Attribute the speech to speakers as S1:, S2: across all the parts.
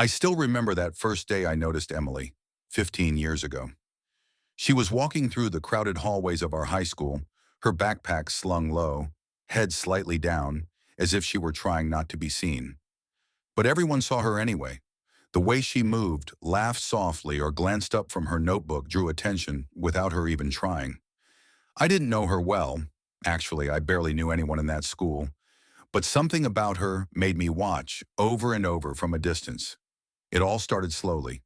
S1: I still remember that first day I noticed Emily, 15 years ago. She was walking through the crowded hallways of our high school, her backpack slung low, head slightly down, as if she were trying not to be seen. But everyone saw her anyway. The way she moved, laughed softly, or glanced up from her notebook drew attention without her even trying. I didn't know her well. Actually, I barely knew anyone in that school. But something about her made me watch over and over from a distance. It all started slowly.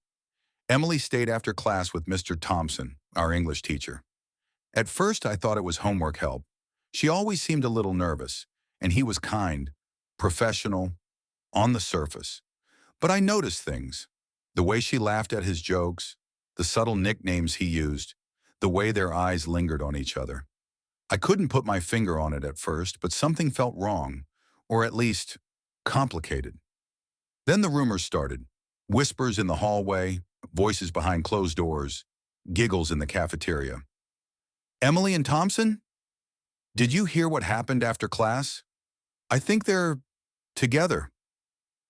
S1: Emily stayed after class with Mr. Thompson, our English teacher. At first, I thought it was homework help. She always seemed a little nervous, and he was kind, professional, on the surface. But I noticed things. The way she laughed at his jokes, the subtle nicknames he used, the way their eyes lingered on each other. I couldn't put my finger on it at first, but something felt wrong, or at least complicated. Then the rumors started. Whispers in the hallway, voices behind closed doors, giggles in the cafeteria. Emily and Thompson? Did you hear what happened after class? I think they're together.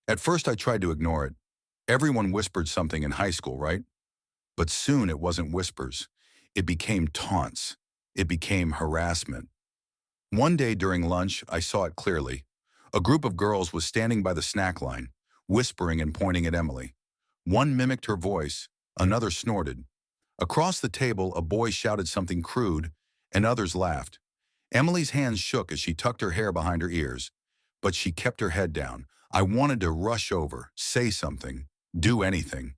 S1: At first I tried to ignore it. Everyone whispered something in high school, right? But soon it wasn't whispers. It became taunts. It became harassment. One day during lunch, I saw it clearly. A group of girls was standing by the snack line, whispering and pointing at Emily. One mimicked her voice, another snorted. Across the table, a boy shouted something crude, and others laughed. Emily's hands shook as she tucked her hair behind her ears, but she kept her head down. I wanted to rush over, say something, do anything,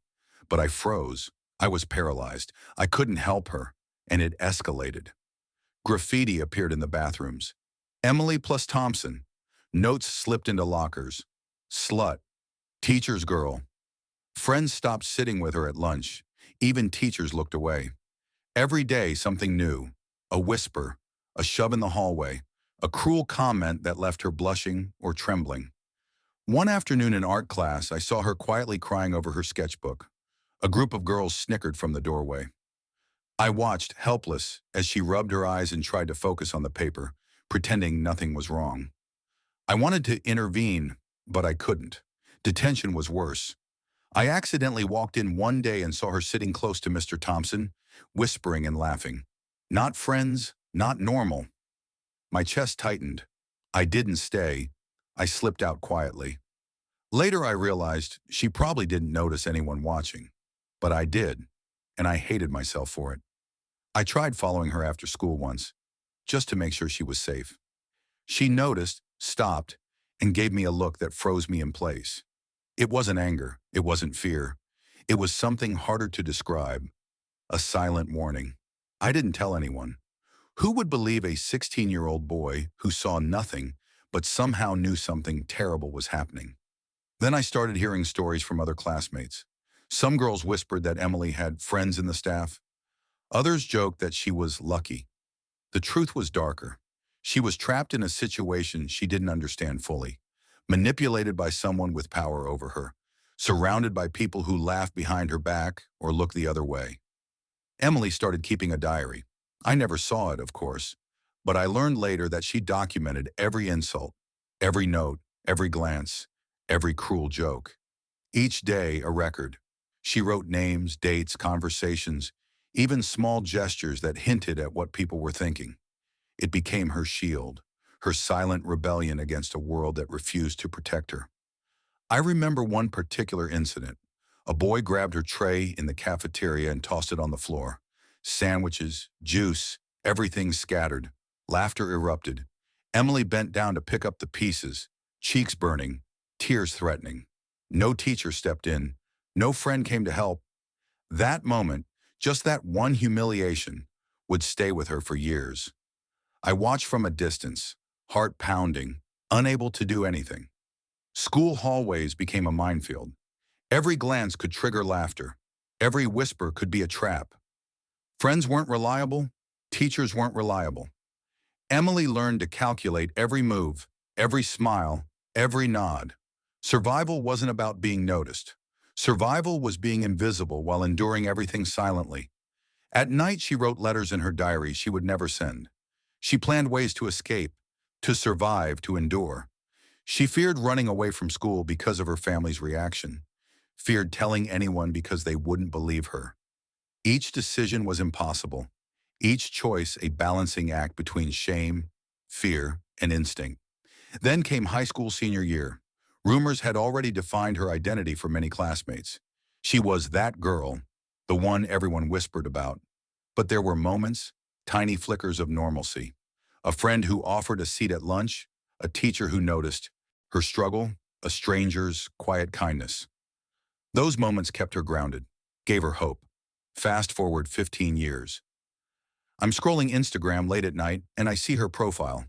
S1: but I froze. I was paralyzed. I couldn't help her, and it escalated. Graffiti appeared in the bathrooms. Emily plus Thompson. Notes slipped into lockers. Slut. Teacher's girl. Friends stopped sitting with her at lunch. Even teachers looked away. Every day, something new. A whisper, a shove in the hallway, a cruel comment that left her blushing or trembling. One afternoon in art class, I saw her quietly crying over her sketchbook. A group of girls snickered from the doorway. I watched, helpless, as she rubbed her eyes and tried to focus on the paper, pretending nothing was wrong. I wanted to intervene, but I couldn't. Detention was worse. I accidentally walked in one day and saw her sitting close to Mr. Thompson, whispering and laughing. Not friends, not normal. My chest tightened. I didn't stay. I slipped out quietly. Later I realized she probably didn't notice anyone watching. But I did, and I hated myself for it. I tried following her after school once, just to make sure she was safe. She noticed, stopped, and gave me a look that froze me in place. It wasn't anger. It wasn't fear. It was something harder to describe. A silent warning. I didn't tell anyone. Who would believe a 16-year-old boy who saw nothing but somehow knew something terrible was happening? Then I started hearing stories from other classmates. Some girls whispered that Emily had friends in the staff. Others joked that she was lucky. The truth was darker. She was trapped in a situation she didn't understand fully, manipulated by someone with power over her, surrounded by people who laughed behind her back or looked the other way. Emily started keeping a diary. I never saw it, of course, but I learned later that she documented every insult, every note, every glance, every cruel joke. Each day, a record. She wrote names, dates, conversations, even small gestures that hinted at what people were thinking. It became her shield, her silent rebellion against a world that refused to protect her. I remember one particular incident. A boy grabbed her tray in the cafeteria and tossed it on the floor. Sandwiches, juice, everything scattered. Laughter erupted. Emily bent down to pick up the pieces, cheeks burning, tears threatening. No teacher stepped in. No friend came to help. That moment, just that one humiliation, would stay with her for years. I watched from a distance, heart pounding, unable to do anything. School hallways became a minefield. Every glance could trigger laughter. Every whisper could be a trap. Friends weren't reliable. Teachers weren't reliable. Emily learned to calculate every move, every smile, every nod. Survival wasn't about being noticed. Survival was being invisible while enduring everything silently. At night, she wrote letters in her diary she would never send. She planned ways to escape, to survive, to endure. She feared running away from school because of her family's reaction, feared telling anyone because they wouldn't believe her. Each decision was impossible, each choice a balancing act between shame, fear, and instinct. Then came high school senior year. Rumors had already defined her identity for many classmates. She was that girl, the one everyone whispered about. But there were moments, tiny flickers of normalcy. A friend who offered a seat at lunch, a teacher who noticed her struggle, a stranger's quiet kindness. Those moments kept her grounded, gave her hope. Fast forward 15 years. I'm scrolling Instagram late at night and I see her profile.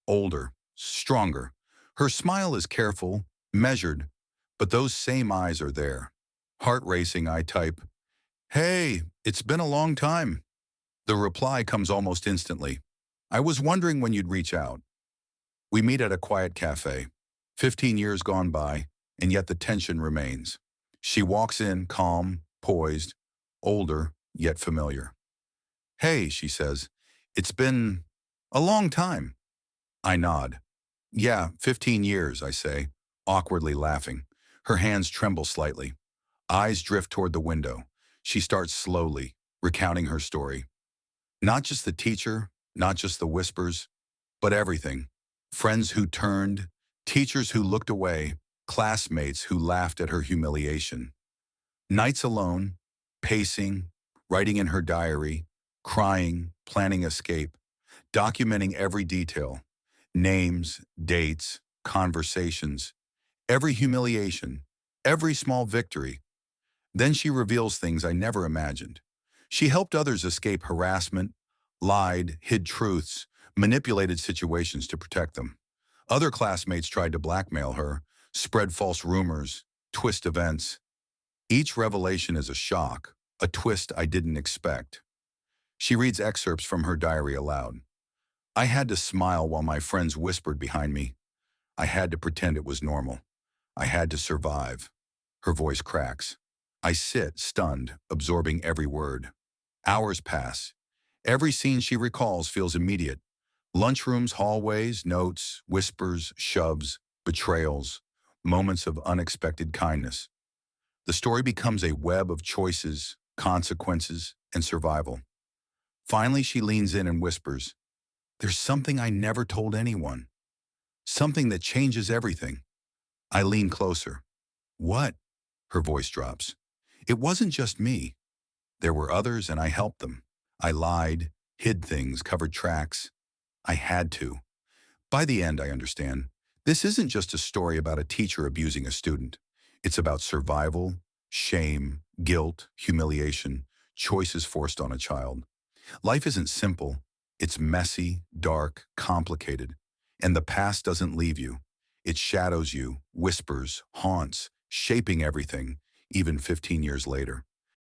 S1: Older, stronger. Her smile is careful, measured, but those same eyes are there. Heart racing, I type, "Hey, it's been a long time." The reply comes almost instantly. "I was wondering when you'd reach out." We meet at a quiet cafe. 15 years gone by, and yet the tension remains. She walks in, calm, poised, older, yet familiar. "Hey," she says, "it's been a long time." I nod. "Yeah, 15 years," I say, awkwardly laughing. Her hands tremble slightly. Eyes drift toward the window. She starts slowly, recounting her story. Not just the teacher, not just the whispers, but everything. Friends who turned, teachers who looked away, classmates who laughed at her humiliation. Nights alone, pacing, writing in her diary, crying, planning escape, documenting every detail. Names, dates, conversations, every humiliation, every small victory. Then she reveals things I never imagined. She helped others escape harassment, lied, hid truths, manipulated situations to protect them. Other classmates tried to blackmail her, spread false rumors, twist events. Each revelation is a shock, a twist I didn't expect. She reads excerpts from her diary aloud. I had to smile while my friends whispered behind me. I had to pretend it was normal. I had to survive. Her voice cracks. I sit, stunned, absorbing every word. Hours pass. Every scene she recalls feels immediate. Lunchrooms, hallways, notes, whispers, shoves, betrayals, moments of unexpected kindness. The story becomes a web of choices, consequences, and survival. Finally, she leans in and whispers, "There's something I never told anyone. Something that changes everything." I lean closer. "What?" Her voice drops. "It wasn't just me. There were others and I helped them. I lied, hid things, covered tracks. I had to." By the end, I understand. This isn't just a story about a teacher abusing a student. It's about survival, shame, guilt, humiliation, choices forced on a child. Life isn't simple. It's messy, dark, complicated. And the past doesn't leave you. It shadows you, whispers, haunts, shaping everything, even 15 years later.